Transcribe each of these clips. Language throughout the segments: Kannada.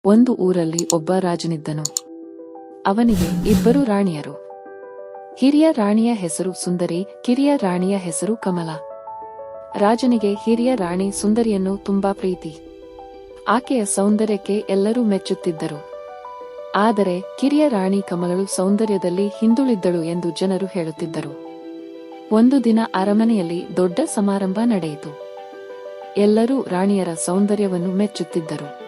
ಒಂದು ಊರಲ್ಲಿ ಒಬ್ಬ ರಾಜನಿದ್ದನು. ಅವನಿಗೆ ಇಬ್ಬರು ರಾಣಿಯರು. ಹಿರಿಯ ರಾಣಿಯ ಹೆಸರು ಸುಂದರಿ, ಕಿರಿಯ ರಾಣಿಯ ಹೆಸರು ಕಮಲ. ರಾಜನಿಗೆ ಹಿರಿಯ ರಾಣಿ ಸುಂದರಿಯನ್ನು ತುಂಬಾ ಪ್ರೀತಿ. ಆಕೆಯ ಸೌಂದರ್ಯಕ್ಕೆ ಎಲ್ಲರೂ ಮೆಚ್ಚುತ್ತಿದ್ದರು. ಆದರೆ ಕಿರಿಯ ರಾಣಿ ಕಮಲಳು ಸೌಂದರ್ಯದಲ್ಲಿ ಹಿಂದುಳಿದ್ದಳು ಎಂದು ಜನರು ಹೇಳುತ್ತಿದ್ದರು. ಒಂದು ದಿನ ಅರಮನೆಯಲ್ಲಿ ದೊಡ್ಡ ಸಮಾರಂಭ ನಡೆಯಿತು. ಎಲ್ಲರೂ ರಾಣಿಯರ ಸೌಂದರ್ಯವನ್ನು ಮೆಚ್ಚುತ್ತಿದ್ದರು.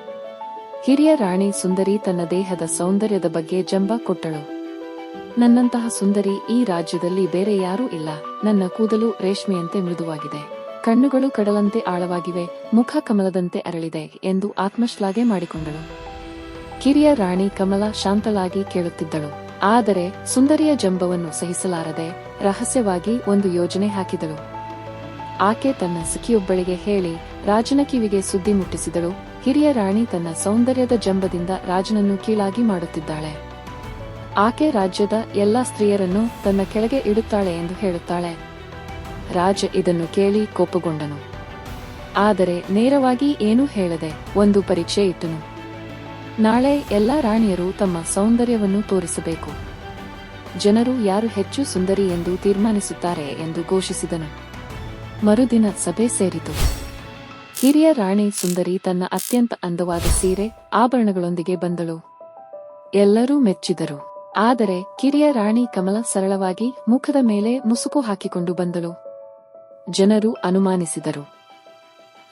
ಹಿರಿಯ ರಾಣಿ ಸುಂದರಿ ತನ್ನ ದೇಹದ ಸೌಂದರ್ಯದ ಬಗ್ಗೆ ಜಂಬ ಕೊಟ್ಟಳು. ನನ್ನಂತಹ ಸುಂದರಿ ಈ ರಾಜ್ಯದಲ್ಲಿ ಬೇರೆ ಯಾರೂ ಇಲ್ಲ. ನನ್ನ ಕೂದಲು ರೇಷ್ಮೆಯಂತೆ ಮೃದುವಾಗಿದೆ, ಕಣ್ಣುಗಳು ಕಡಲಂತೆ ಆಳವಾಗಿವೆ, ಮುಖ ಕಮಲದಂತೆ ಅರಳಿದೆ ಎಂದು ಆತ್ಮಶ್ಲಾಘೆ ಮಾಡಿಕೊಂಡಳು. ಕಿರಿಯ ರಾಣಿ ಕಮಲ ಶಾಂತಳಾಗಿ ಕೇಳುತ್ತಿದ್ದಳು. ಆದರೆ ಸುಂದರಿಯ ಜಂಬವನ್ನು ಸಹಿಸಲಾರದೆ ರಹಸ್ಯವಾಗಿ ಒಂದು ಯೋಜನೆ ಹಾಕಿದಳು. ಆಕೆ ತನ್ನ ಸಖಿಯೊಬ್ಬಳಿಗೆ ಹೇಳಿ ರಾಜನ ಕಿವಿಗೆ ಸುದ್ದಿ ಮುಟ್ಟಿಸಿದಳು. ಹಿರಿಯ ರಾಣಿ ತನ್ನ ಸೌಂದರ್ಯದ ಜಂಬದಿಂದ ರಾಜನನ್ನು ಕೀಳಾಗಿ ಮಾಡುತ್ತಿದ್ದಾಳೆ. ಆಕೆ ರಾಜ್ಯದ ಎಲ್ಲಾ ಸ್ತ್ರೀಯರನ್ನು ತನ್ನ ಕೆಳಗೆ ಇಡುತ್ತಾಳೆ ಎಂದು ಹೇಳುತ್ತಾಳೆ. ರಾಜ ಇದನ್ನು ಕೇಳಿ ಕೋಪಗೊಂಡನು. ಆದರೆ ನೇರವಾಗಿ ಏನೂ ಹೇಳದೆ ಒಂದು ಪರೀಕ್ಷೆ ಇಟ್ಟನು. ನಾಳೆ ಎಲ್ಲಾ ರಾಣಿಯರು ತಮ್ಮ ಸೌಂದರ್ಯವನ್ನು ತೋರಿಸಬೇಕು. ಜನರು ಯಾರು ಹೆಚ್ಚು ಸುಂದರಿ ಎಂದು ತೀರ್ಮಾನಿಸುತ್ತಾರೆ ಎಂದು ಘೋಷಿಸಿದನು. ಮರುದಿನ ಸಭೆ ಸೇರಿತು. ಹಿರಿಯ ರಾಣಿ ಸುಂದರಿ ತನ್ನ ಅತ್ಯಂತ ಅಂದವಾದ ಸೀರೆ, ಆಭರಣಗಳೊಂದಿಗೆ ಬಂದಳು. ಎಲ್ಲರೂ ಮೆಚ್ಚಿದರು. ಆದರೆ ಕಿರಿಯ ರಾಣಿ ಕಮಲ ಸರಳವಾಗಿ ಮುಖದ ಮೇಲೆ ಮುಸುಕು ಹಾಕಿಕೊಂಡು ಬಂದಳು. ಜನರು ಅನುಮಾನಿಸಿದರು.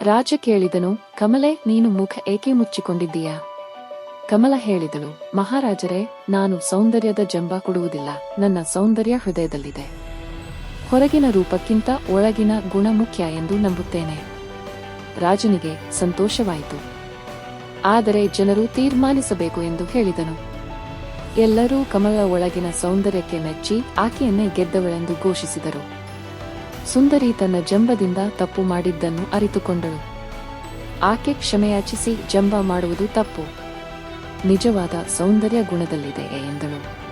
ರಾಜ ಕೇಳಿದನು, ಕಮಲೆ, ನೀನು ಮುಖ ಏಕೆ ಮುಚ್ಚಿಕೊಂಡಿದ್ದೀಯಾ? ಕಮಲ ಹೇಳಿದಳು, ಮಹಾರಾಜರೇ, ನಾನು ಸೌಂದರ್ಯದ ಜಂಬ ಕೊಡುವುದಿಲ್ಲ. ನನ್ನ ಸೌಂದರ್ಯ ಹೃದಯದಲ್ಲಿದೆ. ಹೊರಗಿನ ರೂಪಕ್ಕಿಂತ ಒಳಗಿನ ಗುಣ ಮುಖ್ಯ ಎಂದು ನಂಬುತ್ತೇನೆ. ರಾಜನಿಗೆ ಸಂತೋಷವಾಯಿತು. ಆದರೆ ಜನರು ತೀರ್ಮಾನಿಸಬೇಕು ಎಂದು ಹೇಳಿದನು. ಎಲ್ಲರೂ ಕಮಲ ಒಳಗಿನ ಸೌಂದರ್ಯಕ್ಕೆ ಮೆಚ್ಚಿ ಆಕೆಯನ್ನೇ ಗೆದ್ದವಳೆಂದು ಘೋಷಿಸಿದರು. ಸುಂದರಿ ತನ್ನ ಜಂಬದಿಂದ ತಪ್ಪು ಮಾಡಿದ್ದನ್ನು ಅರಿತುಕೊಂಡಳು. ಆಕೆ ಕ್ಷಮೆಯಾಚಿಸಿ ಜಂಬ ಮಾಡುವುದು ತಪ್ಪು, ನಿಜವಾದ ಸೌಂದರ್ಯ ಗುಣದಲ್ಲಿದೆ ಎಂದಳು.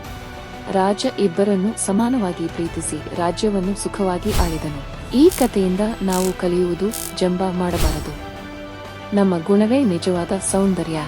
ರಾಜ ಇಬ್ಬರನ್ನು ಸಮಾನವಾಗಿ ಪ್ರೀತಿಸಿ ರಾಜ್ಯವನ್ನು ಸುಖವಾಗಿ ಆಳಿದನು. ಈ ಕಥೆಯಿಂದ ನಾವು ಕಲಿಯುವುದು, ಜಂಬ ಮಾಡಬಾರದು. ನಮ್ಮ ಗುಣವೇ ನಿಜವಾದ ಸೌಂದರ್ಯ.